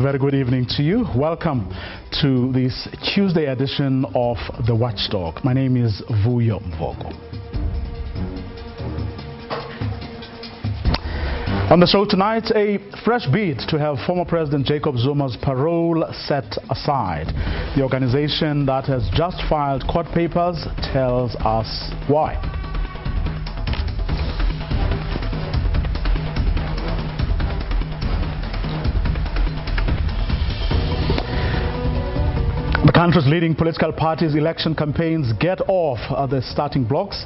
A very good evening to you. Welcome to this Tuesday edition of the Watchdog. My name is Vuyo Mvogo. On the show tonight, a fresh bid to have former President Jacob Zuma's parole set aside. The organization that has just filed court papers tells us why. The country's leading political parties' election campaigns get off the starting blocks,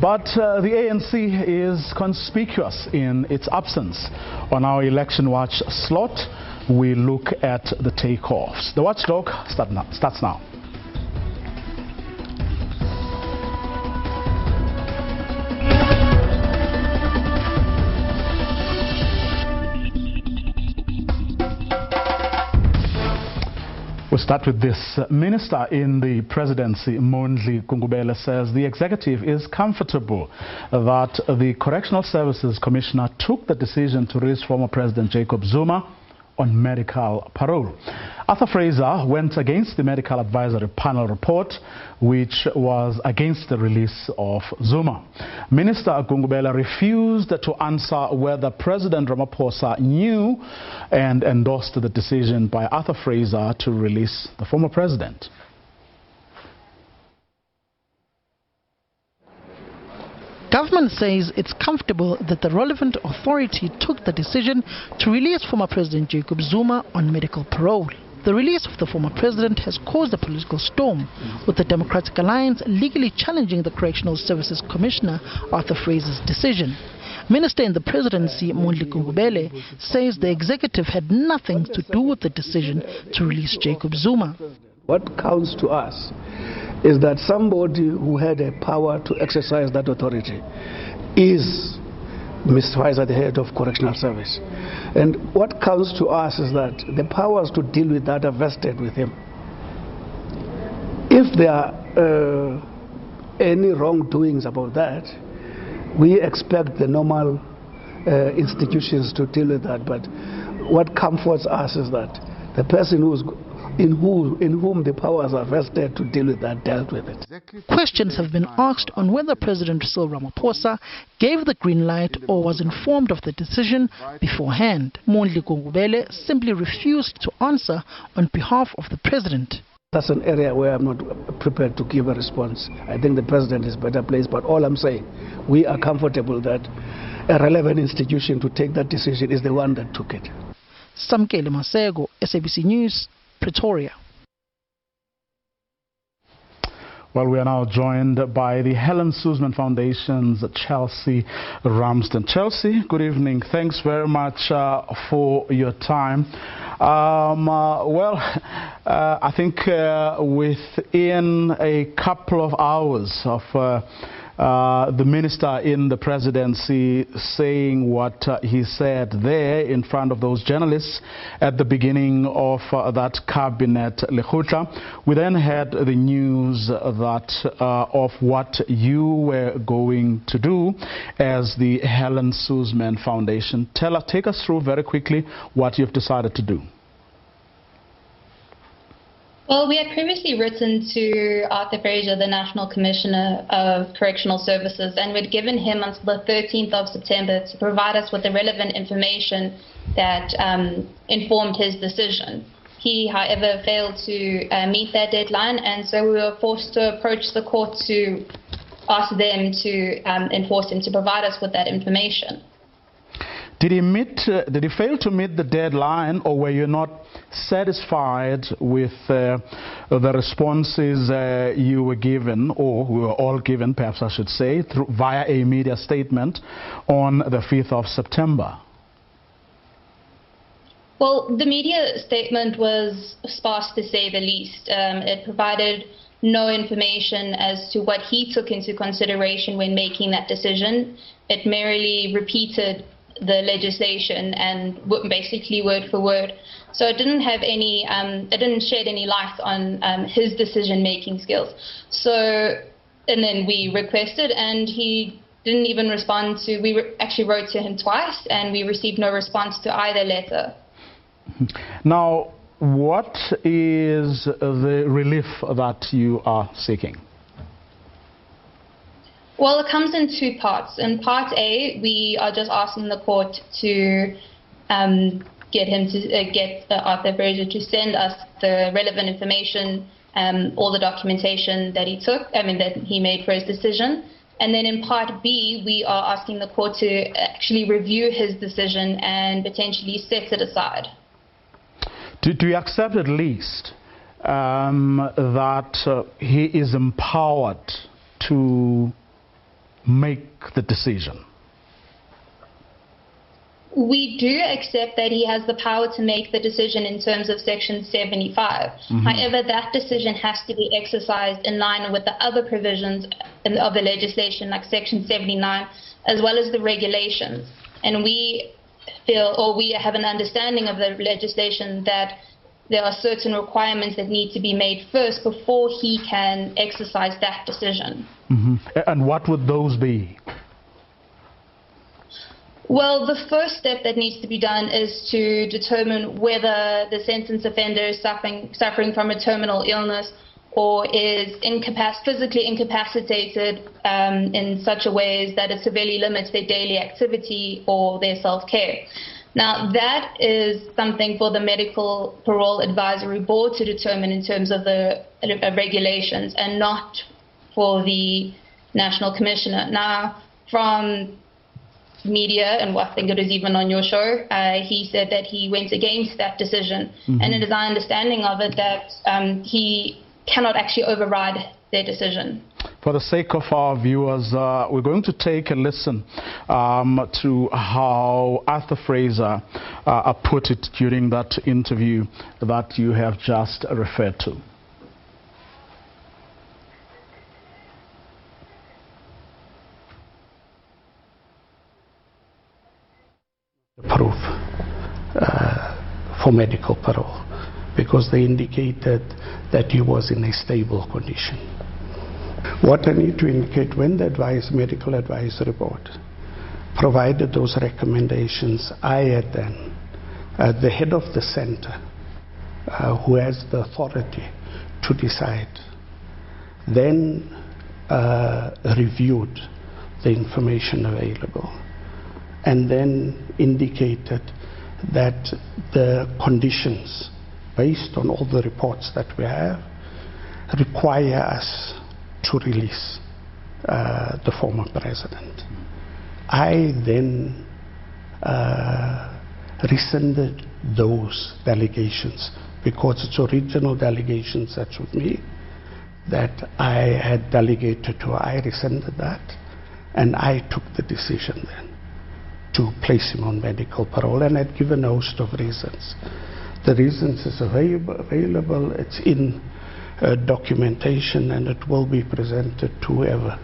but the ANC is conspicuous in its absence. On our Election Watch slot, we look at the takeoffs. The Watchdog starts now. We'll start with this. Minister in the presidency, Mondli Gungubele, says the executive is comfortable that the Correctional Services Commissioner took the decision to release former President Jacob Zuma on medical parole. Arthur Fraser went against the medical advisory panel report, which was against the release of Zuma. Minister Gungubele refused to answer whether President Ramaphosa knew and endorsed the decision by Arthur Fraser to release the former president. Government says it's comfortable that the relevant authority took the decision to release former President Jacob Zuma on medical parole. The release of the former president has caused a political storm, with the Democratic Alliance legally challenging the Correctional Services Commissioner Arthur Fraser's decision. Minister in the presidency, Mondli Gungubele, says the executive had nothing to do with the decision to release Jacob Zuma. What counts to us is that somebody who had a power to exercise that authority is Mr. Fraser, the head of Correctional Service. And what counts to us is that the powers to deal with that are vested with him. If there are any wrongdoings about that, we expect the normal institutions to deal with that. But what comforts us is that the person in whom the powers are vested to deal with that dealt with it. Questions have been asked on whether President Cyril Ramaphosa gave the green light or was informed of the decision beforehand. Mondli Gungubele simply refused to answer on behalf of the president. That's an area where I'm not prepared to give a response. I think the president is better placed, but all I'm saying, we are comfortable that a relevant institution to take that decision is the one that took it. Samkele Masego, SABC News, Pretoria. Well, we are now joined by the Helen Suzman Foundation's Chelsea Ramsden. Chelsea, good evening. Thanks very much for your time. I think within a couple of hours of the minister in the presidency saying what he said there in front of those journalists at the beginning of that cabinet lekgotla, we then had the news that of what you were going to do as the Helen Suzman Foundation. Take us through very quickly what you've decided to do. Well, we had previously written to Arthur Fraser, the National Commissioner of Correctional Services, and we'd given him until the 13th of September to provide us with the relevant information that informed his decision. He, however, failed to meet that deadline, and so we were forced to approach the court to ask them to enforce him to provide us with that information. Did he fail to meet the deadline, or were you not satisfied with the responses you were given, or we were all given, perhaps I should say, via a media statement on the 5th of September? Well, the media statement was sparse, to say the least. It provided no information as to what he took into consideration when making that decision. It merely repeated the legislation and basically word for word. So it didn't have any, it didn't shed any light on his decision-making skills. So, and then we requested, and he didn't even respond to, actually wrote to him twice, and we received no response to either letter. Now, what is the relief that you are seeking? Well, it comes in two parts. In part A, we are just asking the court to get Arthur Fraser to send us the relevant information, all the documentation that that he made for his decision. And then in part B, we are asking the court to actually review his decision and potentially set it aside. Do you accept at least that he is empowered to make the decision? We do accept that he has the power to make the decision in terms of Section 75. However, that decision has to be exercised in line with the other provisions of the legislation, like Section 79, as well as the regulations. And we feel, or we have an understanding of the legislation, that there are certain requirements that need to be made first before he can exercise that decision. And what would those be? Well, the first step that needs to be done is to determine whether the sentenced offender is suffering from a terminal illness or is physically incapacitated in such a way that it severely limits their daily activity or their self-care. Now, that is something for the Medical Parole Advisory Board to determine in terms of the regulations, and not for the National Commissioner. Now, from media, and I think it was even on your show, he said that he went against that decision. And it is our understanding of it that he cannot actually override their decision. For the sake of our viewers, we're going to take a listen to how Arthur Fraser put it during that interview that you have just referred to. Proof for medical parole, because they indicated that he was in a stable condition. What I need to indicate, when the medical advisory board provided those recommendations, I had then, the head of the center, who has the authority to decide, then reviewed the information available, and then indicated that the conditions, based on all the reports that we have, require us to release the former president. I then rescinded those delegations, because it's original delegations that's with me that I had delegated to. I rescinded that, and I took the decision then to place him on medical parole, and I'd given a host of reasons. The reasons is available, it's in documentation, and it will be presented to whoever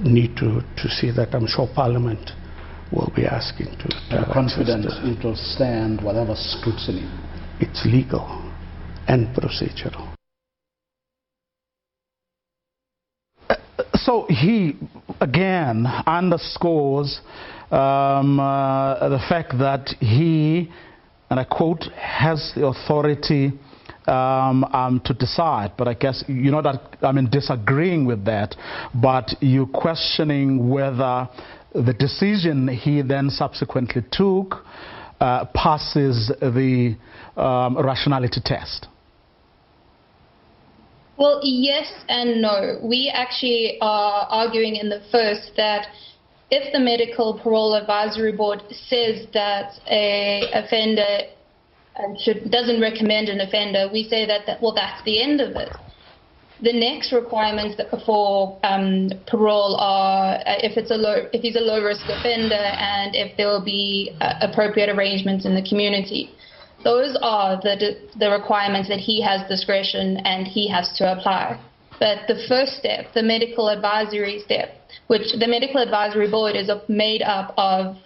need to see that. I'm sure Parliament will be asking to have confident it will stand whatever scrutiny. It's legal and procedural. So he again underscores the fact that he, and I quote, has the authority to decide. But I guess you're not disagreeing with that, but you're questioning whether the decision he then subsequently took passes the rationality test. Well, yes and no. We actually are arguing in the first that if the Medical Parole Advisory Board says that an offender doesn't recommend an offender, we say that that's the end of it. The next requirements for parole are if he's a low-risk offender and if there will be appropriate arrangements in the community. Those are the requirements that he has discretion and he has to apply. But the first step, the medical advisory step, which the Medical Advisory Board is made up of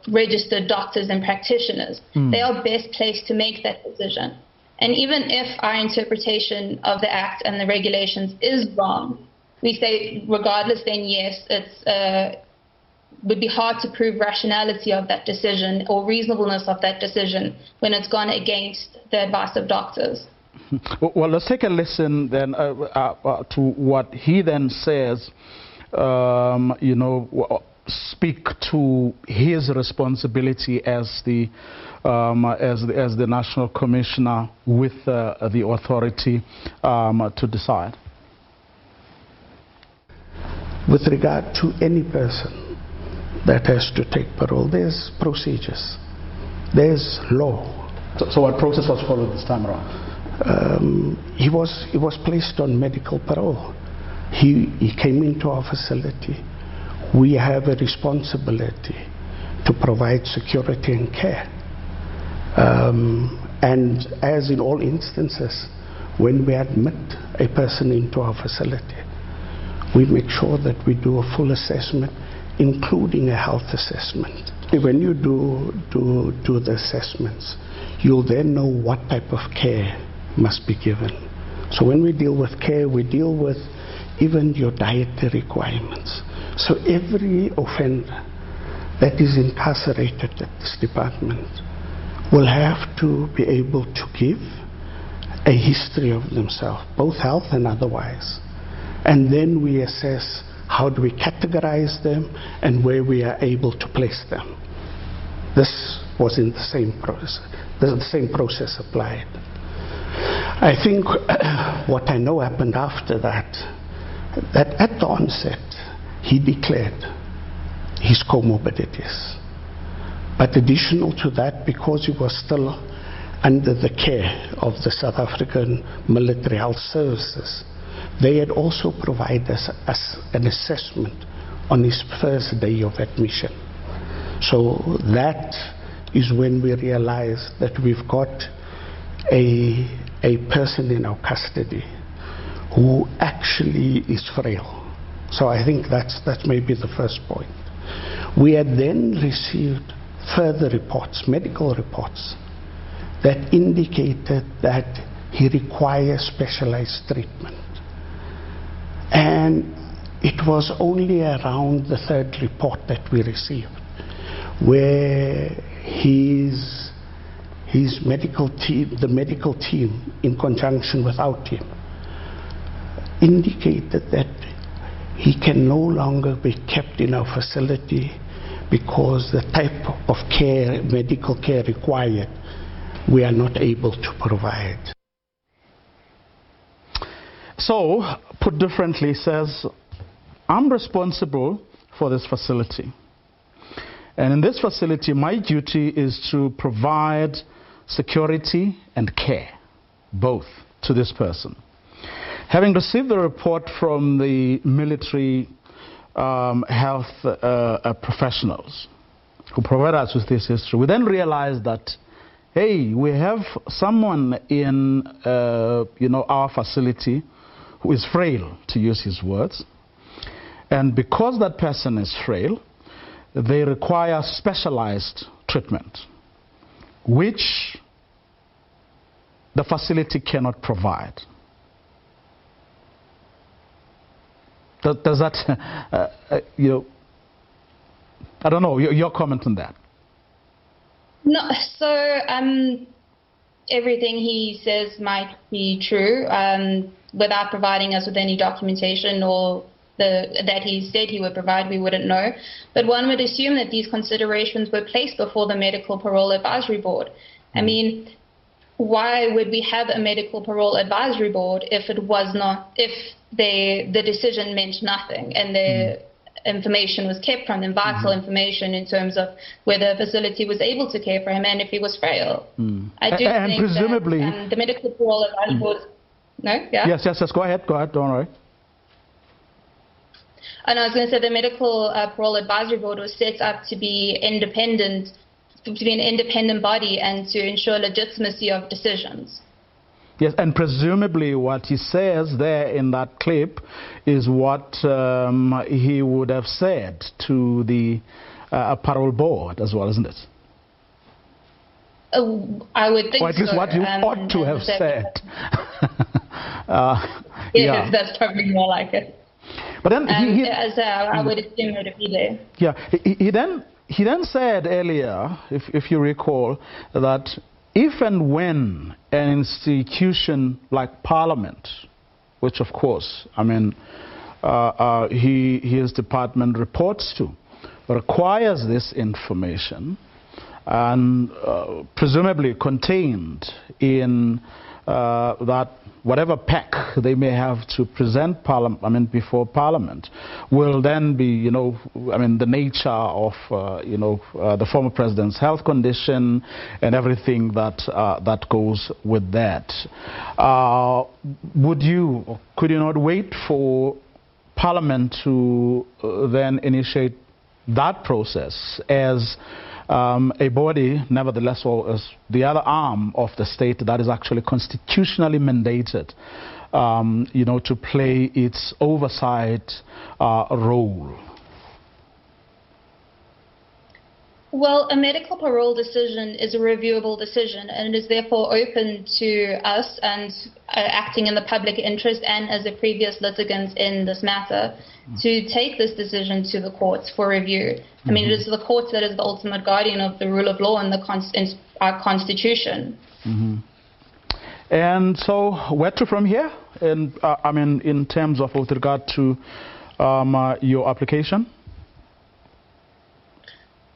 registered doctors and practitioners. They are best placed to make that decision. And even if our interpretation of the Act and the regulations is wrong, we say regardless, then yes, would be hard to prove rationality of that decision or reasonableness of that decision when it's gone against the advice of doctors. Well, let's take a listen then to what he then says, speak to his responsibility as the National Commissioner with the authority to decide. With regard to any person that has to take parole, there's procedures, there's law. So what process was followed this time around? He was placed on medical parole. He came into our facility. We have a responsibility to provide security and care. And as in all instances, when we admit a person into our facility, we make sure that we do a full assessment, including a health assessment. When you do the assessments, you'll then know what type of care must be given. So when we deal with care, we deal with even your dietary requirements. So every offender that is incarcerated at this department will have to be able to give a history of themselves, both health and otherwise. And then we assess how do we categorize them and where we are able to place them. This was in the same process. The same process applied. I think what I know happened after that at the onset, he declared his comorbidities. But additional to that, because he was still under the care of the South African Military Health Services, they had also provided us an assessment on his first day of admission. So that is when we realized that we've got a person in our custody who actually is frail. So I think that's maybe the first point. We had then received further reports, medical reports, that indicated that he requires specialized treatment. And it was only around the third report that we received where his medical team, the medical team in conjunction with our team, indicated that he can no longer be kept in our facility because the type of care, medical care required, we are not able to provide. So, put differently, says, I'm responsible for this facility. And in this facility, my duty is to provide security and care, both, to this person. Having received the report from the military health professionals who provide us with this history, we then realized that, hey, we have someone in our facility who is frail, to use his words. And because that person is frail, they require specialized treatment, which the facility cannot provide. Does that, I don't know, your comment on that? No, so everything he says might be true without providing us with any documentation or that he said he would provide, we wouldn't know. But one would assume that these considerations were placed before the Medical Parole Advisory Board. I mean, why would we have a Medical Parole Advisory Board if it was not, if the decision meant nothing and the information was kept from them, vital information in terms of whether a facility was able to care for him and if he was frail? I do think presumably that the Medical Parole Advisory Board... No? Yeah? Yes, go ahead, don't worry. And I was going to say the Medical Parole Advisory Board was set up to be independent, to be an independent body and to ensure legitimacy of decisions. Yes, and presumably what he says there in that clip is what he would have said to the parole board as well, isn't it? I would think so. Or at least what you ought to have said. Yes, that's probably more like it. But then I would assume it would be there. Yeah, he then said earlier, if you recall, that if and when an institution like Parliament, which of course, I mean, his department reports to, requires this information, and presumably contained in that whatever pack they may have to present before Parliament, will then be, the nature of, the former president's health condition and everything that goes with that. Would you, or could you not wait for Parliament to then initiate that process as a body, nevertheless, or as the other arm of the state that is actually constitutionally mandated, to play its oversight role? Well, a medical parole decision is a reviewable decision, and it is therefore open to us and acting in the public interest and as a previous litigant in this matter to take this decision to the courts for review. I mean, it is the courts that is the ultimate guardian of the rule of law and our Constitution. And so, where to from here? And in terms of with regard to your application?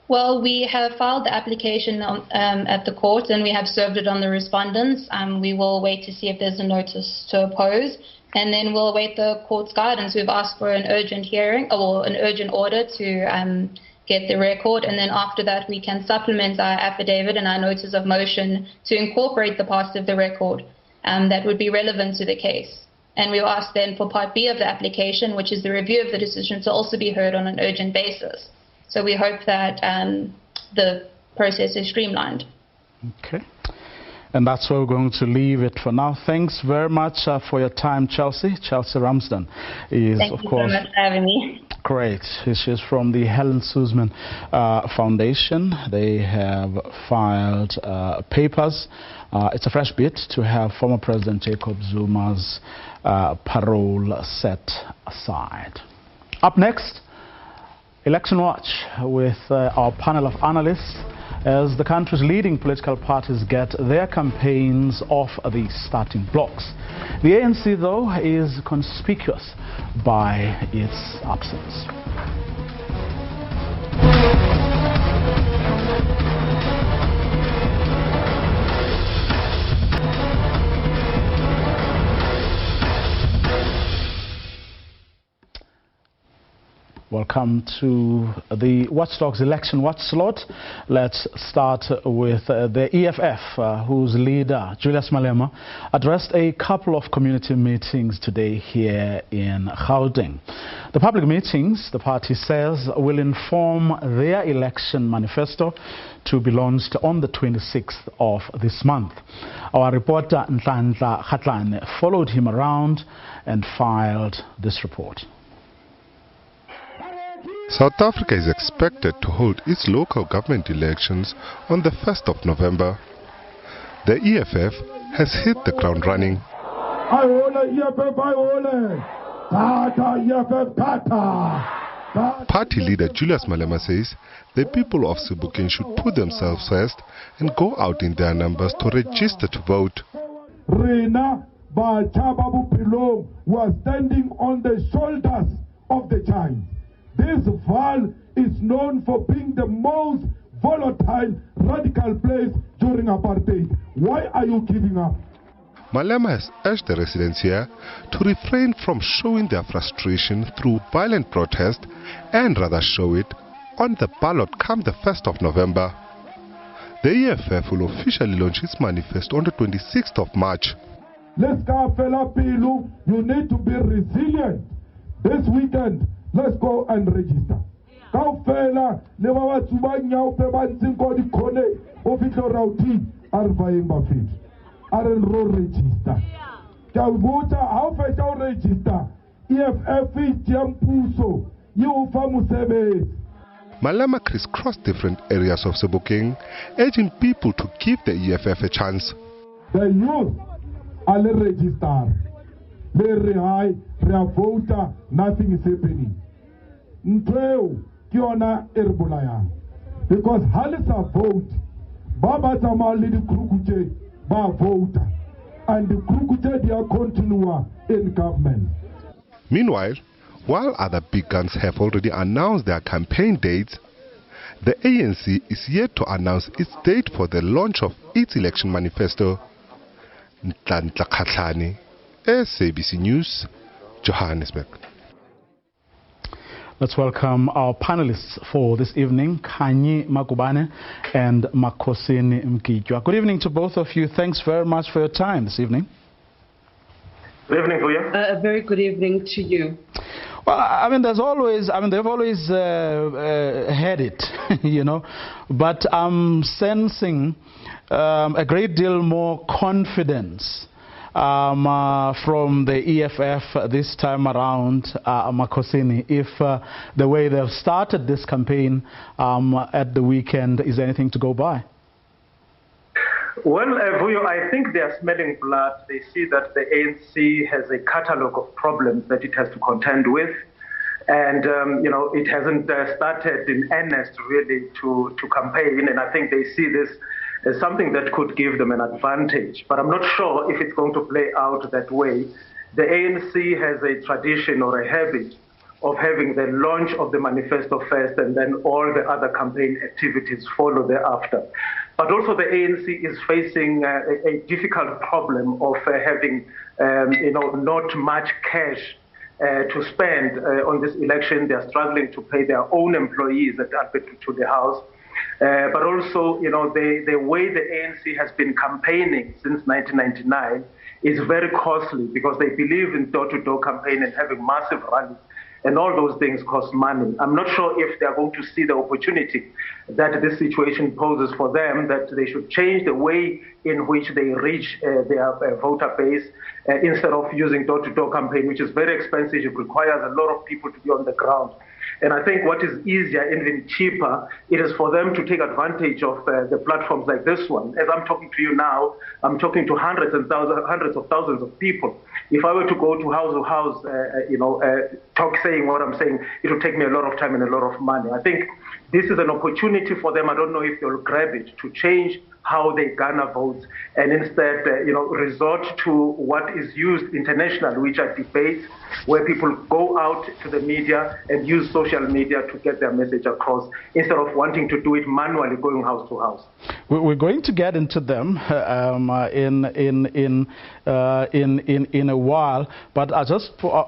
Well, we have filed the application at the court, and we have served it on the respondents. We will wait to see if there's a notice to oppose, and then we'll await the court's guidance. We've asked for an urgent hearing, or an urgent order to get the record, and then after that we can supplement our affidavit and our notice of motion to incorporate the parts of the record that would be relevant to the case. And we'll ask then for Part B of the application, which is the review of the decision, to also be heard on an urgent basis. So we hope that the process is streamlined. Okay. And that's where we're going to leave it for now. Thanks very much for your time, Chelsea. Chelsea Ramsden is, Thank you so much for having me. Great. She's from the Helen Suzman Foundation. They have filed papers. It's a fresh bid to have former President Jacob Zuma's parole set aside. Up next, Election Watch with our panel of analysts as the country's leading political parties get their campaigns off the starting blocks. The ANC, though, is conspicuous by its absence. Welcome to the Watchdog's Election Watch slot. Let's start with the EFF, whose leader, Julius Malema, addressed a couple of community meetings today here in Gauteng. The public meetings, the party says, will inform their election manifesto to be launched on the 26th of this month. Our reporter, Nhlanhla Khatlane, followed him around and filed this report. South Africa is expected to hold its local government elections on the 1st of November. The EFF has hit the ground running. Party leader Julius Malema says the people of Sebokeng should put themselves first and go out in their numbers to register to vote. Rena Bachababu Pilong was standing on the shoulders of the giant. This Val is known for being the most volatile, radical place during apartheid. Why are you giving up? Malema has urged the residents here to refrain from showing their frustration through violent protest and rather show it on the ballot come the 1st of November. The EFF will officially launch its manifesto on the 26th of March. Let's go, fella Pilu. You need to be resilient. This weekend, let's go and register. Go, fella. Never want to buy now. Pebansin ko di kone. Official routi. Arvaing bafit. Arenro register. Kawbuta how fetch register. EFF jampuso. You famusebe. Malema crisscrossed different areas of Sebokeng, urging people to give the EFF a chance. The youth are registered. le re hai re vote nothing is happening ntweo ke yona e re bolayang because ha le sa vote ba ba tsamaya le dikrukutse ba vote and the dikrukutse they are continue in government. Meanwhile, while other big guns have already announced their campaign dates, the ANC is yet to announce its date for the launch of its election manifesto. Ntlanhla Khatlhane, SABC News, Johannesburg. Let's welcome our panelists for this evening, Khanyi Magubane and Makhosini Mkitjwa. Good evening to both of you. Thanks very much for your time this evening. Good evening to you. A very good evening to you. Well, I mean, they've always had it, you know, but I'm sensing a great deal more confidence from the EFF this time around, Makhosini, if the way they've started this campaign at the weekend is anything to go by. Well, Vuyo, I think they are smelling blood. They see that the ANC has a catalogue of problems that it has to contend with. And, you know, it hasn't started in earnest really to campaign. And I think they see this as something that could give them an advantage. But I'm not sure if it's going to play out that way. The ANC has a tradition or a habit of having the launch of the manifesto first and then all the other campaign activities follow thereafter. But also the ANC is facing a difficult problem of having, you know, not much cash to spend on this election. They are struggling to pay their own employees that are to the house. But also, you know, the way the ANC has been campaigning since 1999 is very costly because they believe in door-to-door campaign and having massive rallies. And all those things cost money. I'm not sure if they're going to see the opportunity that this situation poses for them, that they should change the way in which they reach their voter base instead of using door-to-door campaign, which is very expensive. It requires a lot of people to be on the ground. And I think what is easier and even cheaper, it is for them to take advantage of the platforms like this one. As I'm talking to you now, I'm talking to hundreds of thousands of people. If I were to go to house to house, you know, saying what I'm saying, it will take me a lot of time and a lot of money. I think this is an opportunity for them. I don't know if they'll grab it to change how they garner votes and instead, you know, resort to what is used internationally, which are debates where people go out to the media and use social media to get their message across instead of wanting to do it manually, going house to house. We're going to get into them in a while, but I just, for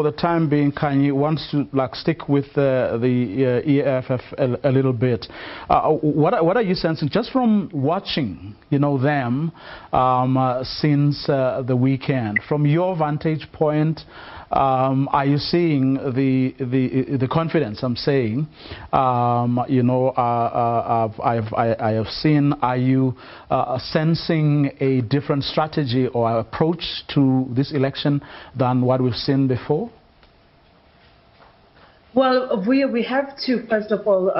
the time being, Khanyi wants to stick with the EFF a little bit. What are you sensing just from watching, you know, them since the weekend? From your vantage point, are you seeing the confidence? I'm saying, you know, I have seen. Are you sensing a different strategy or approach to this election than what we've seen before? Well, we have to, first of all,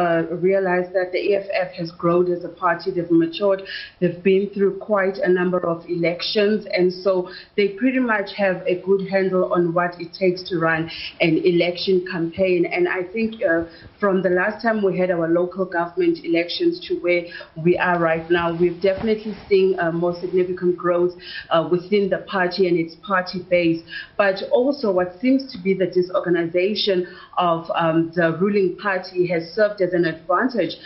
realize that the EFF has grown as a party. They've matured. They've been through quite a number of elections. And so they pretty much have a good handle on what it takes to run an election campaign. And I think from the last time we had our local government elections to where we are right now, we've definitely seen more significant growth within the party and its party base. But also what seems to be the disorganization of the ruling party has served as an advantage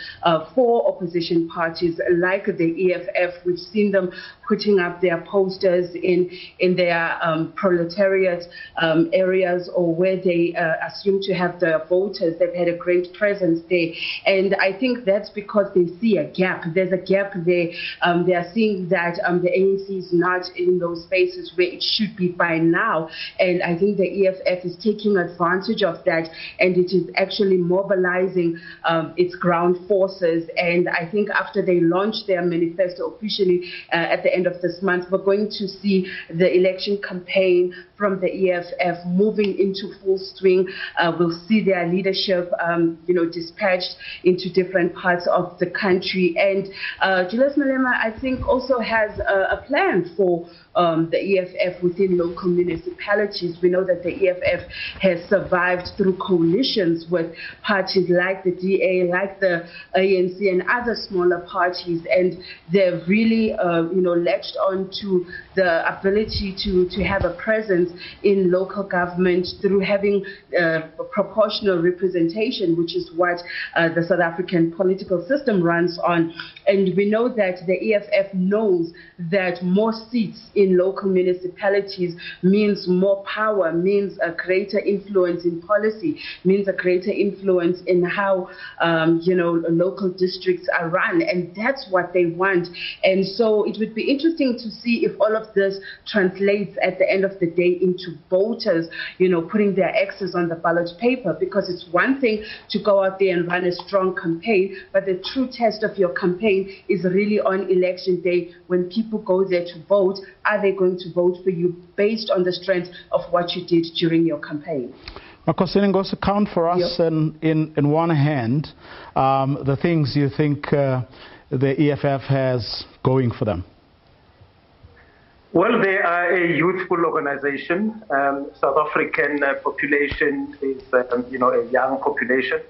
for opposition parties like the EFF. We've seen them putting up their posters in their proletariat areas or where they assume to have the voters. They've had a great presence there. And I think that's because they see a gap. There's a gap there. They are seeing that the ANC is not in those spaces where it should be by now. And I think the EFF is taking advantage of that, and it is actually mobilizing its ground forces. And I think after they launched their manifesto officially at the end of this month, we're going to see the election campaign from the EFF moving into full swing. We'll see their leadership, dispatched into different parts of the country. And Julius Malema, I think, also has a plan for the EFF within local municipalities. We know that the EFF has survived through coalitions with parties like the DA, like the ANC and other smaller parties, and they've really latched on to the ability to have a presence in local government through having proportional representation, which is what the South African political system runs on. And we know that the EFF knows that more seats in local municipalities means more power, means a greater influence in policy, means a greater influence in how local districts are run, and that's what they want. And so it would be interesting to see if all of this translates at the end of the day into voters, putting their X's on the ballot paper, because it's one thing to go out there and run a strong campaign, but the true test of your campaign is really on election day when people go there to vote. Are they going to vote for you based on the strength of what you did during your campaign? Makosini, goes to count for us in one hand the things you think the EFF has going for them. Well, they are a youthful organization. South African population is, a young population.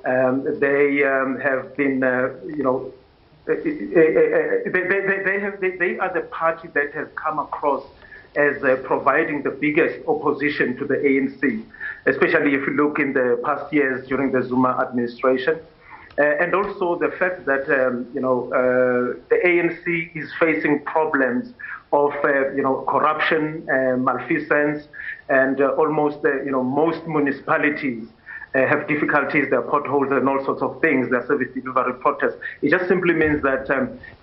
They have been, they are the party that has come across as providing the biggest opposition to the ANC, especially if you look in the past years during the Zuma administration. And also the fact that, the ANC is facing problems of, corruption, malfeasance, and almost, most municipalities have difficulties, there are potholes and all sorts of things, there are service delivery protests. It just simply means that,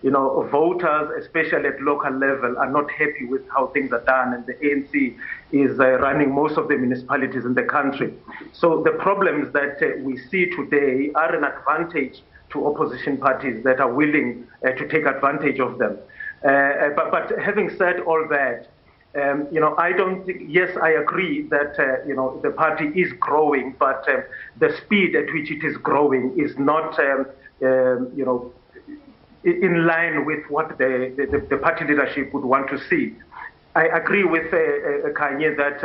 voters, especially at local level, are not happy with how things are done, and the ANC is running most of the municipalities in the country. So the problems that we see today are an advantage to opposition parties that are willing to take advantage of them. But having said all that, I don't think, yes, I agree that, the party is growing, but the speed at which it is growing is not, in line with what the party leadership would want to see. I agree with Kanye that,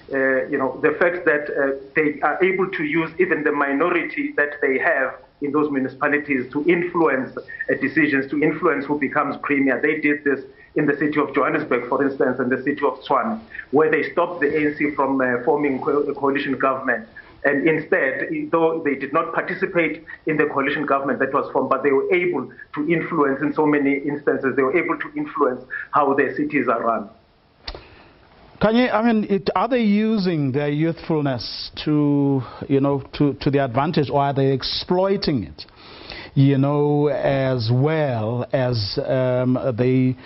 the fact that they are able to use even the minority that they have in those municipalities to influence decisions, to influence who becomes premier. They did this in the city of Johannesburg, for instance, and the city of Tshwane, where they stopped the ANC from forming a coalition government. And instead, though they did not participate in the coalition government that was formed, but they were able to influence in so many instances, they were able to influence how their cities are run. Kanye, are they using their youthfulness to their advantage, or are they exploiting it, as well as they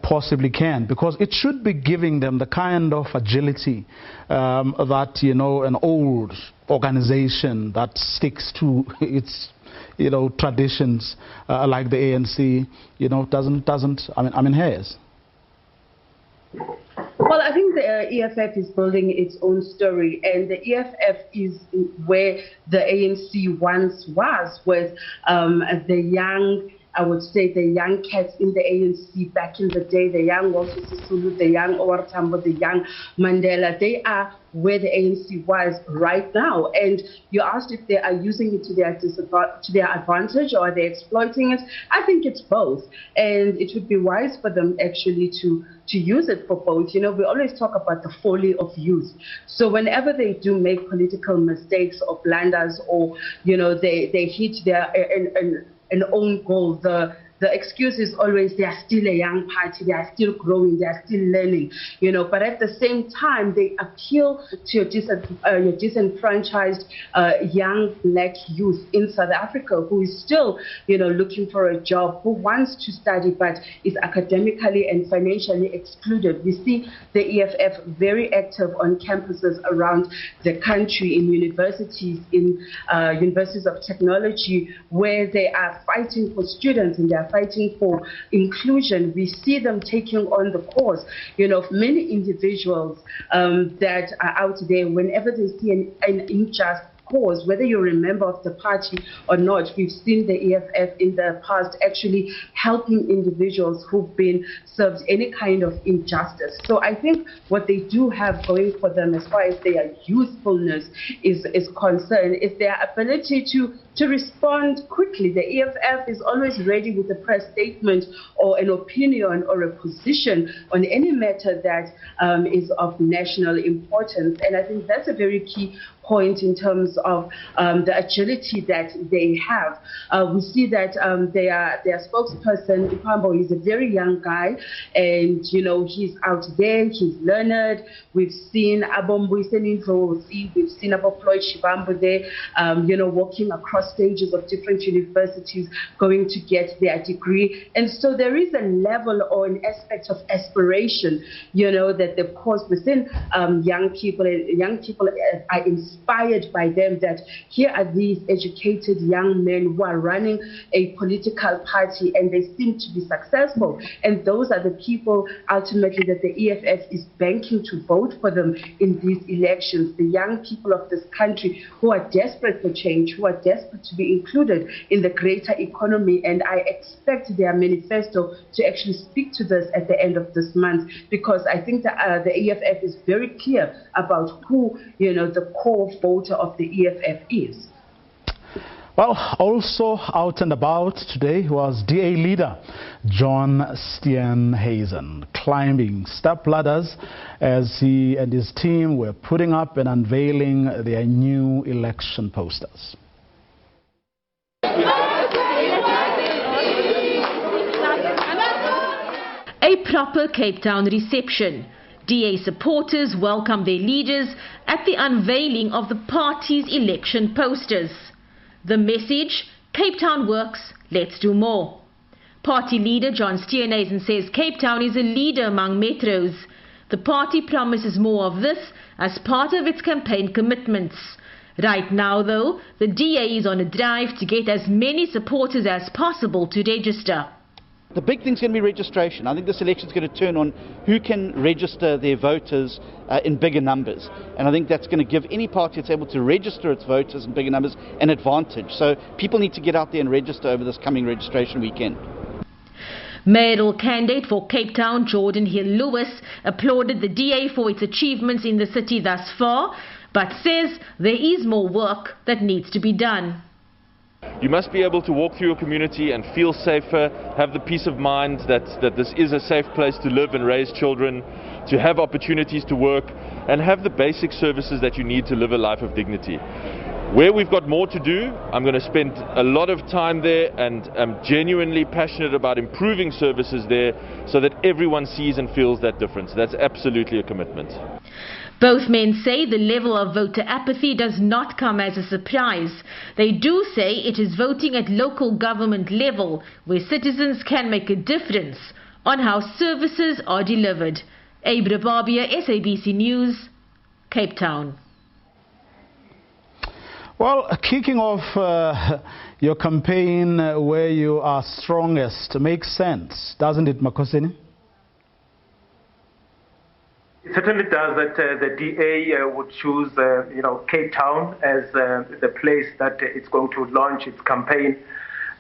possibly can? Because it should be giving them the kind of agility that, an old organization that sticks to its, traditions like the ANC, has. Well, I think the EFF is building its own story, and the EFF is where the ANC once was, with the young, I would say, the young cats in the ANC back in the day, the young Walter Sisulu, the young Owar Tambo, the young Mandela. They are where the ANC was right now. And you asked if they are using it to their advantage, or are they exploiting it? I think it's both. And it would be wise for them actually to use it for both. We always talk about the folly of youth. So whenever they do make political mistakes or blunders, or, they hit their an own goal, the excuse is always they are still a young party, they are still growing, they are still learning, but at the same time, they appeal to your disenfranchised young black youth in South Africa who is still, looking for a job, who wants to study but is academically and financially excluded. We see the EFF very active on campuses around the country, in universities, in universities of technology, where they are fighting for students and they are fighting for inclusion, we see them taking on the cause, of many individuals that are out there. Whenever they see an unjust cause, whether you're a member of the party or not, we've seen the EFF in the past actually helping individuals who've been served any kind of injustice. So I think what they do have going for them as far as their usefulness is concerned is their ability to respond quickly. The EFF is always ready with a press statement or an opinion or a position on any matter that is of national importance. And I think that's a very key point in terms of the agility that they have. We see that their spokesperson, Ipambo, is a very young guy, and he's out there, he's learned. We've seen we've seen Abo Floyd Shivambu there, walking across stages of different universities, going to get their degree. And so there is a level or an aspect of aspiration, that they've caused within young people. Young people are inspired by them, that here are these educated young men who are running a political party and they seem to be successful. And those are the people ultimately that the EFF is banking to vote for them in these elections. The young people of this country who are desperate for change, who are desperate to be included in the greater economy. And I expect their manifesto to actually speak to this at the end of this month, because I think that the EFF is very clear about who, the core voter of the EFF is. Well, also out and about today was DA leader John Steenhuisen climbing step ladders as he and his team were putting up and unveiling their new election posters. A proper Cape Town reception. DA supporters welcomed their leaders at the unveiling of the party's election posters. The message, Cape Town works, let's do more. Party leader John Steenhuisen says Cape Town is a leader among metros. The party promises more of this as part of its campaign commitments. Right now, though, the DA is on a drive to get as many supporters as possible to register. The big thing's going to be registration. I think this election is going to turn on who can register their voters in bigger numbers. And I think that's going to give any party that's able to register its voters in bigger numbers an advantage. So people need to get out there and register over this coming registration weekend. Mayoral candidate for Cape Town, Jordan Hill-Lewis, applauded the DA for its achievements in the city thus far, but says there is more work that needs to be done. You must be able to walk through your community and feel safer, have the peace of mind that this is a safe place to live and raise children, to have opportunities to work, and have the basic services that you need to live a life of dignity. Where we've got more to do, I'm going to spend a lot of time there, and I'm genuinely passionate about improving services there so that everyone sees and feels that difference. That's absolutely a commitment. Both men say the level of voter apathy does not come as a surprise. They do say it is voting at local government level where citizens can make a difference on how services are delivered. Abra Barbia, SABC News, Cape Town. Well, kicking off your campaign where you are strongest makes sense, doesn't it, Makosini? It certainly does that the DA would choose, Cape Town as the place that it's going to launch its campaign.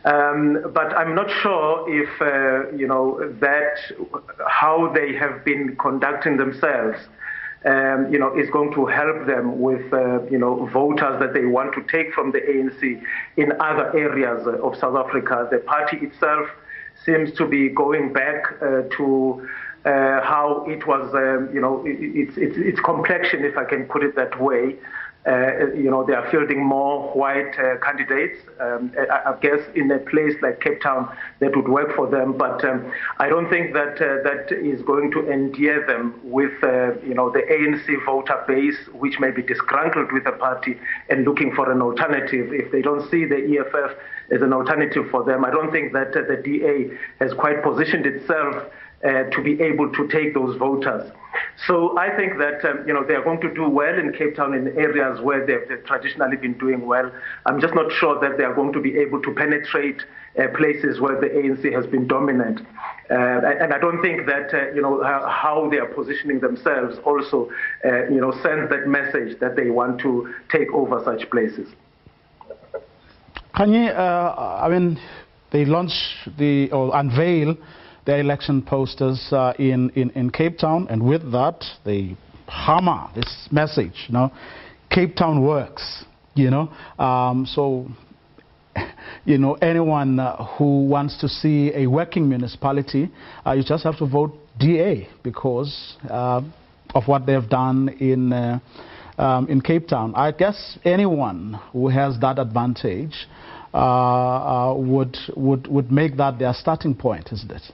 But I'm not sure if, that how they have been conducting themselves, is going to help them with, voters that they want to take from the ANC in other areas of South Africa. The party itself seems to be going back to how it was, its complexion, if I can put it that way. They are fielding more white candidates. I guess in a place like Cape Town, that would work for them. But I don't think that that is going to endear them with, the ANC voter base, which may be disgruntled with the party and looking for an alternative. If they don't see the EFF as an alternative for them, I don't think that the DA has quite positioned itself to be able to take those voters. So I think that they are going to do well in Cape Town in areas where they've traditionally been doing well. I'm just not sure that they are going to be able to penetrate places where the ANC has been dominant. And I don't think that how they are positioning themselves also sends that message that they want to take over such places. Kanye, they launch or unveil their election posters in Cape Town, and with that they hammer this message. Cape Town works. So anyone who wants to see a working municipality, you just have to vote DA because of what they've done in Cape Town. I guess anyone who has that advantage would make that their starting point, isn't it?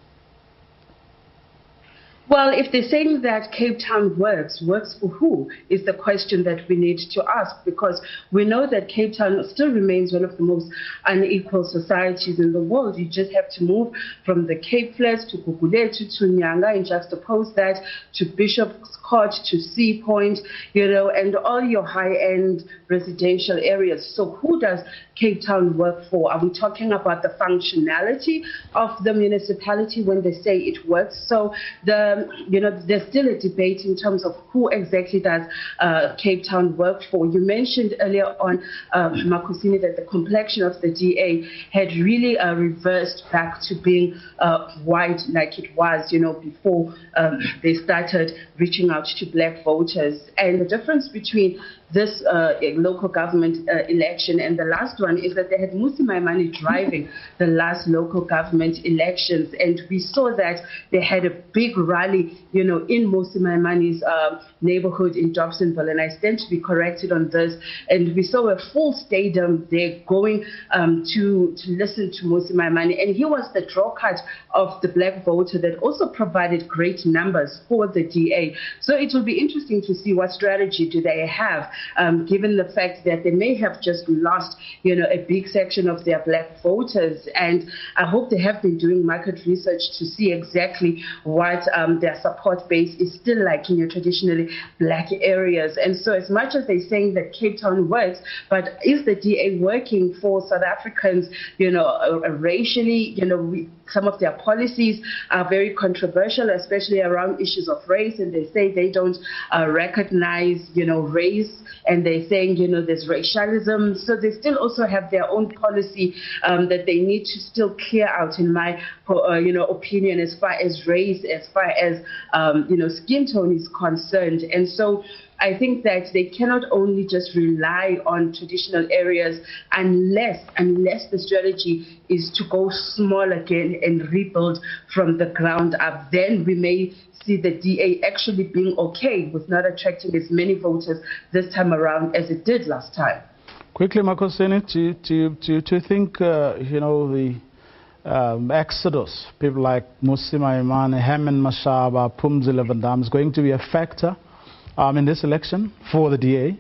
Well, if they're saying that Cape Town works for who is the question that we need to ask, because we know that Cape Town still remains one of the most unequal societies in the world. You just have to move from the Cape Flats to Gugulethu to Nyanga and juxtapose that to Bishop's Court to Sea Point, and all your high-end residential areas. So who does Cape Town work for? Are we talking about the functionality of the municipality when they say it works? So there's still a debate in terms of who exactly does Cape Town work for. You mentioned earlier on, Makosini, that the complexion of the DA had really reversed back to being white like it was, before they started reaching out to black voters. And the difference between this local government election and the last one is that they had Mmusi Maimane driving the last local government elections, and we saw that they had a big rally, in Mmusi Maimane's neighborhood in Dobsonville, and I stand to be corrected on this. And we saw a full stadium there going to listen to Mmusi Maimane, and he was the draw cut of the black voter that also provided great numbers for the DA. So it will be interesting to see what strategy do they have. Given the fact that they may have just lost, a big section of their black voters. And I hope they have been doing market research to see exactly what their support base is still like in your traditionally black areas. And so as much as they're saying that Cape Town works, but is the DA working for South Africans, racially, some of their policies are very controversial, especially around issues of race, and they say they don't recognize, race, and they're saying, there's racialism. So they still also have their own policy that they need to still clear out, in my, opinion, as far as race, as far as, skin tone is concerned. And so I think that they cannot only just rely on traditional areas unless the strategy is to go small again and rebuild from the ground up. Then we may see the DA actually being okay with not attracting as many voters this time around as it did last time. Quickly, Makosini, do you think, the exodus, people like Mmusi Maimane, Herman Mashaba, Phumzile Vandam, is going to be a factor in this election for the DA?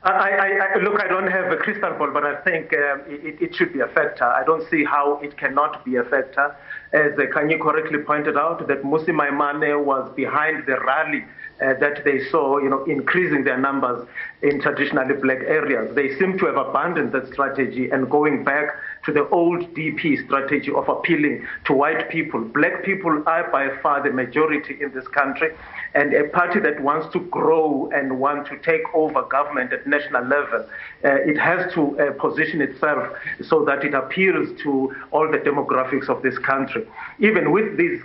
Look, I don't have a crystal ball, but I think it should be a factor. I don't see how it cannot be a factor. As Kanye correctly pointed out, that Mmusi Maimane was behind the rally that they saw, increasing their numbers in traditionally black areas. They seem to have abandoned that strategy and going back to the old DP strategy of appealing to white people. Black people are by far the majority in this country, and a party that wants to grow and want to take over government at national level, it has to position itself so that it appeals to all the demographics of this country. Even with these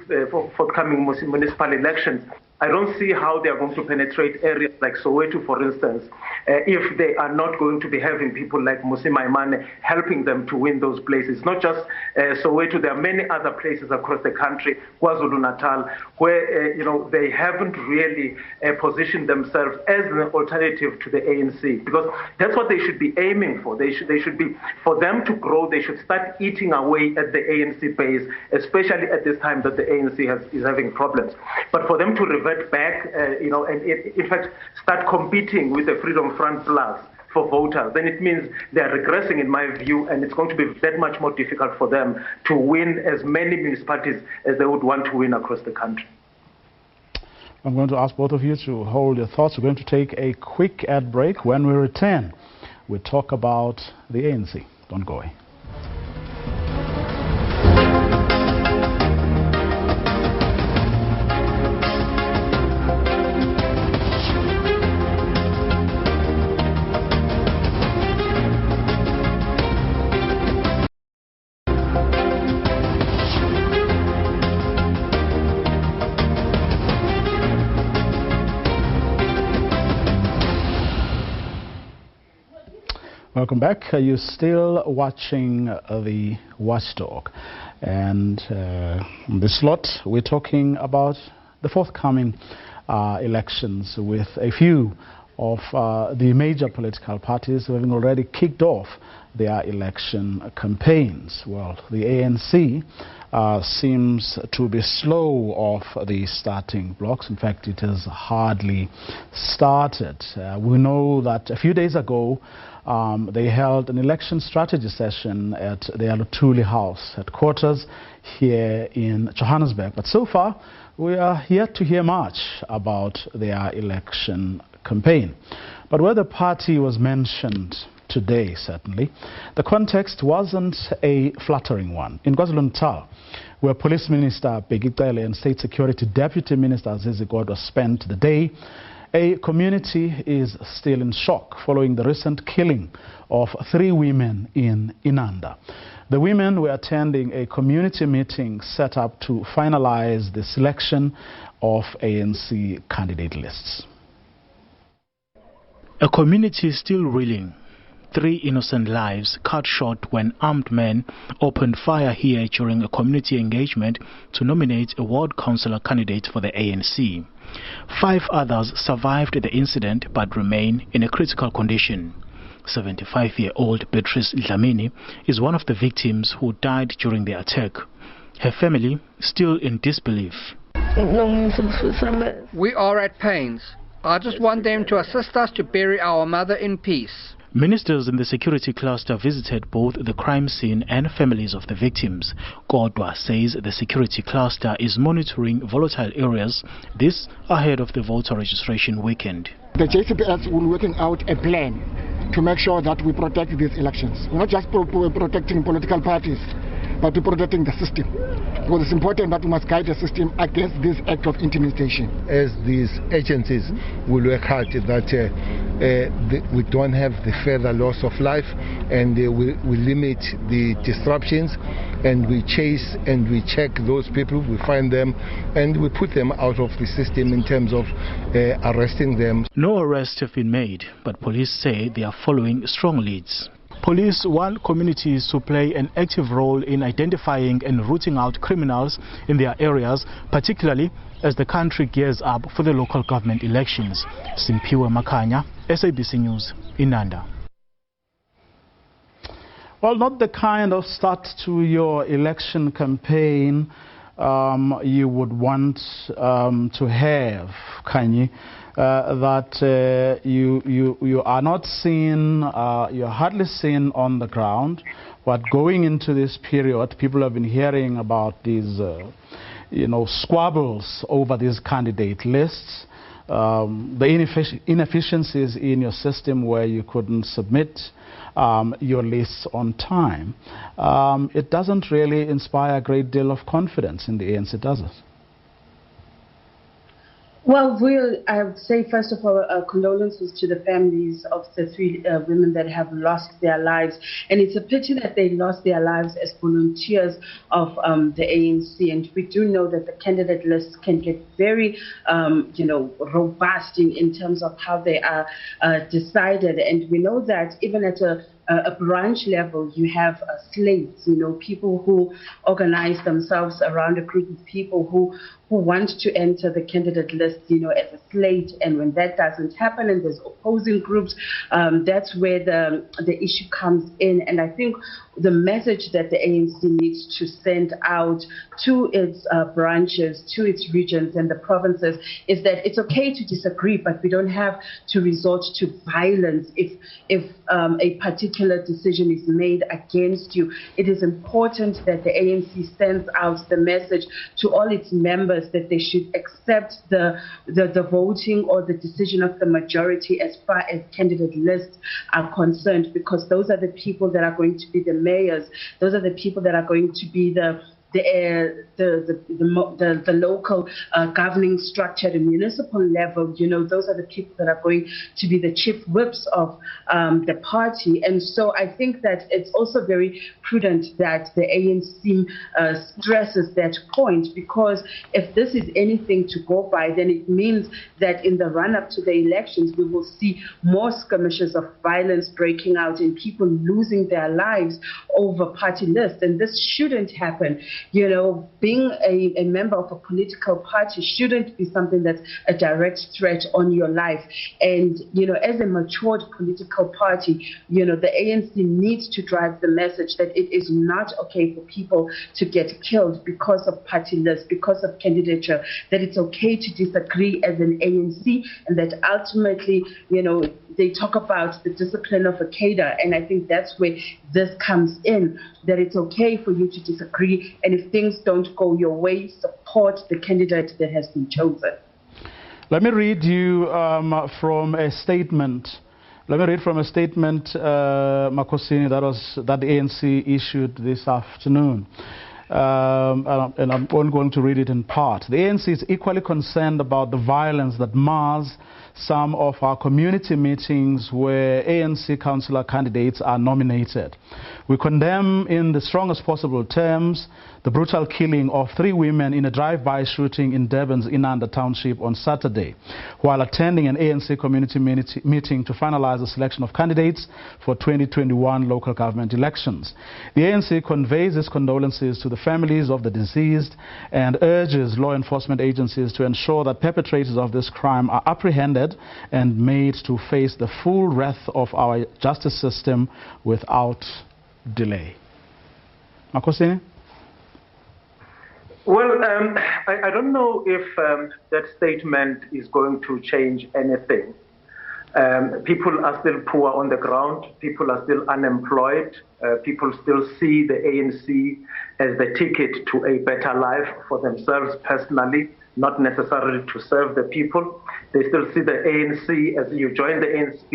forthcoming municipal elections, I don't see how they are going to penetrate areas like Soweto, for instance, if they are not going to be having people like Mmusi Maimane helping them to win those places. Not just Soweto, there are many other places across the country, KwaZulu-Natal, where they haven't really positioned themselves as an alternative to the ANC, because that's what they should be aiming for. They should be, for them to grow, they should start eating away at the ANC base, especially at this time that the ANC is having problems. But for them to revert back, and in fact start competing with the Freedom Front Plus for voters, then it means they are regressing, in my view, and it's going to be that much more difficult for them to win as many municipalities as they would want to win across the country. I'm going to ask both of you to hold your thoughts. We're going to take a quick ad break. When we return, we'll talk about the ANC. Don't go away. Welcome back. You're still watching the Watchdog, and in this slot we're talking about the forthcoming elections, with a few of the major political parties having already kicked off their election campaigns. Well, the ANC seems to be slow off the starting blocks. In fact, it has hardly started. We know that a few days ago they held an election strategy session at the Alutuli House headquarters here in Johannesburg. But so far, we are yet to hear much about their election campaign. But where the party was mentioned today, certainly, the context wasn't a flattering one. In KwaZulu-Natal, where Police Minister Bheki Cele and State Security Deputy Minister Zizi Godwa spent the day, a community is still in shock following the recent killing of 3 women in Inanda. The women were attending a community meeting set up to finalize the selection of ANC candidate lists. A community is still reeling. 3 innocent lives cut short when armed men opened fire here during a community engagement to nominate a ward councillor candidate for the ANC. 5 others survived the incident but remain in a critical condition. 75-year-old Beatrice Dlamini is one of the victims who died during the attack. Her family still in disbelief. We are at pains. I just want them to assist us to bury our mother in peace. Ministers in the security cluster visited both the crime scene and families of the victims. Godwa says the security cluster is monitoring volatile areas, this ahead of the voter registration weekend. The JCPS will be working out a plan to make sure that we protect these elections. We're not just protecting political parties, but we're protecting the system. Because it's important that we must guide the system against this act of intimidation. As these agencies will work hard that we don't have the further loss of life, and we limit the disruptions, and we chase and we check those people, we find them, and we put them out of the system in terms of arresting them. No arrests have been made, but police say they are following strong leads. Police want communities to play an active role in identifying and rooting out criminals in their areas, particularly as the country gears up for the local government elections. Simpiwe Makanya, SABC News, Inanda. Well, not the kind of start to your election campaign you would want to have, Kanye. That you are not seen, you're hardly seen on the ground. But going into this period, people have been hearing about these, squabbles over these candidate lists, the inefficiencies in your system where you couldn't submit your lists on time. It doesn't really inspire a great deal of confidence in the ANC, does it? Well, I would say, first of all, condolences to the families of the 3 women that have lost their lives. And it's a pity that they lost their lives as volunteers of the ANC. And we do know that the candidate lists can get very, robust in terms of how they are decided. And we know that even at a branch level, you have slates, people who organize themselves around a group of people who want to enter the candidate list, as a slate. And when that doesn't happen and there's opposing groups, that's where the issue comes in. And I think the message that the ANC needs to send out to its branches, to its regions and the provinces is that it's okay to disagree, but we don't have to resort to violence if a particular particular decision is made against you, it is important that the ANC sends out the message to all its members that they should accept the voting or the decision of the majority as far as candidate lists are concerned, because those are the people that are going to be the mayors, those are the people that are going to be the local governing structure at the municipal level. You know, those are the people that are going to be the chief whips of the party. And so I think that it's also very prudent that the ANC stresses that point, because if this is anything to go by, then it means that in the run-up to the elections, we will see more skirmishes of violence breaking out and people losing their lives over party lists. And this shouldn't happen. You know, being a member of a political party shouldn't be something that's a direct threat on your life. And, you know, as a matured political party, you know, the ANC needs to drive the message that it is not okay for people to get killed because of party lists, because of candidature, that it's okay to disagree as an ANC, and that ultimately, you know, they talk about the discipline of a cadre, and I think that's where this comes in, that it's okay for you to disagree, and if things don't go your way, support the candidate that has been chosen. Let me read you from a statement. Makosini, that the ANC issued this afternoon. And I'm only going to read it in part. The ANC is equally concerned about the violence that mars some of our community meetings where ANC councillor candidates are nominated. We condemn in the strongest possible terms the brutal killing of 3 women in a drive-by shooting in Durban's Inanda Township on Saturday, while attending an ANC community meeting to finalize the selection of candidates for 2021 local government elections. The ANC conveys its condolences to the families of the deceased and urges law enforcement agencies to ensure that perpetrators of this crime are apprehended and made to face the full wrath of our justice system without delay. Makosini? Well, I don't know if that statement is going to change anything. People are still poor on the ground. People are still unemployed. People still see the ANC as the ticket to a better life for themselves personally, not necessarily to serve the people. They still see the ANC as you join the ANC,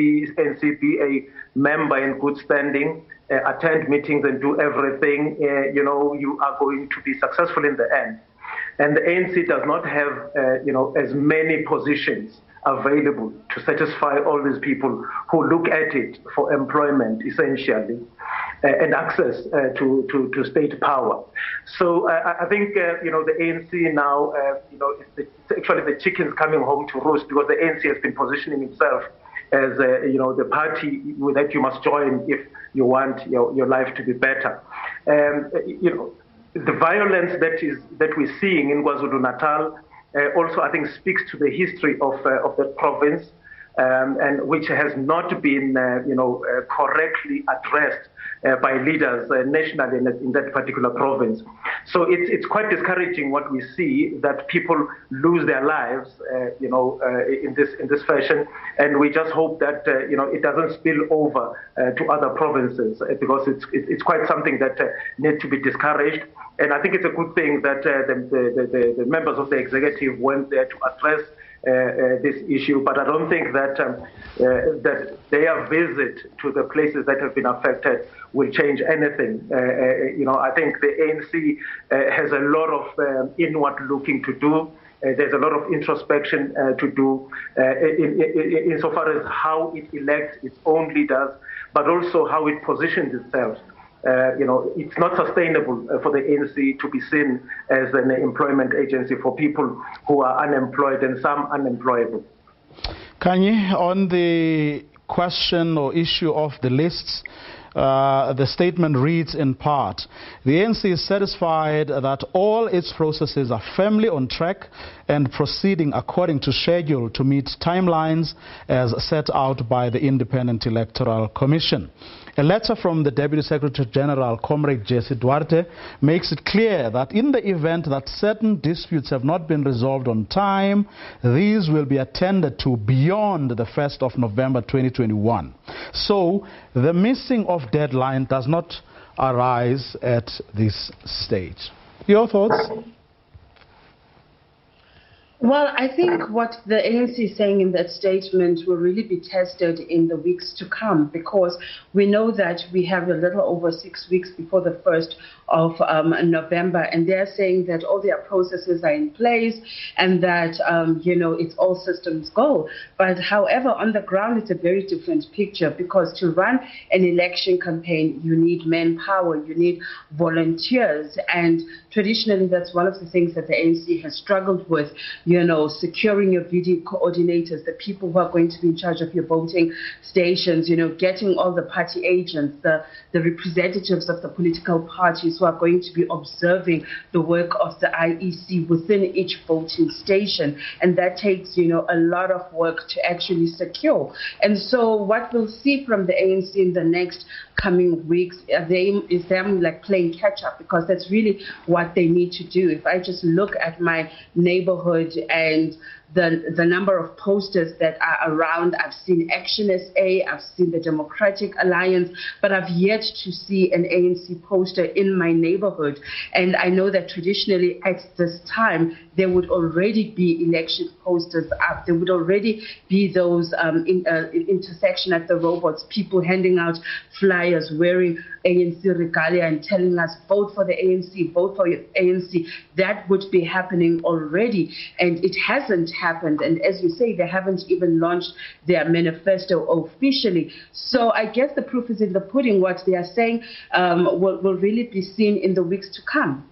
be a member in good standing, attend meetings and do everything, you know, you are going to be successful in the end. And the ANC does not have, you know, as many positions available to satisfy all these people who look at it for employment, essentially, and access to state power. So I think, you know, the ANC now, you know, it's actually the chickens coming home to roost, because the ANC has been positioning itself as, you know, the party that you must join if you want your life to be better. You know, the violence that we're seeing in KwaZulu-Natal also, I think, speaks to the history of that province, and which has not been, you know, correctly addressed by leaders nationally in that particular province. So it's quite discouraging what we see, that people lose their lives, you know, in this fashion, and we just hope that you know, it doesn't spill over to other provinces, because it's quite something that needs to be discouraged. And I think it's a good thing that the members of the executive went there to address this issue, but I don't think that that their visit to the places that have been affected will change anything. You know, I think the ANC has a lot of inward looking to do. There's a lot of introspection to do insofar as how it elects its own leaders, but also how it positions itself. You know, it's not sustainable for the ANC to be seen as an employment agency for people who are unemployed and some unemployable. Kanye, on the question or issue of the lists, The statement reads in part, the ANC is satisfied that all its processes are firmly on track and proceeding according to schedule to meet timelines as set out by the Independent Electoral Commission. A letter from the Deputy Secretary General, Comrade Jesse Duarte, makes it clear that in the event that certain disputes have not been resolved on time, these will be attended to beyond the 1st of November 2021. So, the missing of deadline does not arise at this stage. Your thoughts? Well, I think what the ANC is saying in that statement will really be tested in the weeks to come, because we know that we have a little over 6 weeks before the 1st of November, and they're saying that all their processes are in place and that, it's all systems go. But however, on the ground, it's a very different picture, because to run an election campaign, you need manpower, you need volunteers, and traditionally, that's one of the things that the ANC has struggled with. Securing your video coordinators, the people who are going to be in charge of your voting stations, getting all the party agents, the representatives of the political parties who are going to be observing the work of the IEC within each voting station. And that takes, a lot of work to actually secure. And so what we'll see from the ANC in the next coming weeks is them like playing catch up, because that's really what they need to do. If I just look at my neighborhood and the number of posters that are around, I've seen Action SA, I've seen the Democratic Alliance, but I've yet to see an ANC poster in my neighborhood. And I know that traditionally at this time, there would already be election posters up. There would already be those intersection at the robots, people handing out flyers wearing ANC regalia and telling us, vote for the ANC, vote for your ANC. That would be happening already, and it hasn't happened. And as you say, they haven't even launched their manifesto officially. So I guess the proof is in the pudding. What they are saying will really be seen in the weeks to come.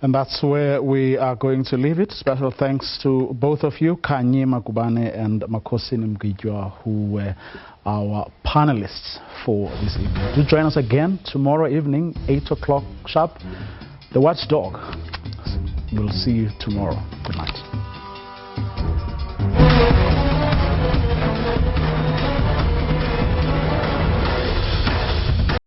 And that's where we are going to leave it. Special thanks to both of you, Kanye Makubane and Makosini Mgijwa, who were our panelists for this evening. Do join us again tomorrow evening, 8 o'clock sharp. The Watchdog. We'll see you tomorrow. Good night.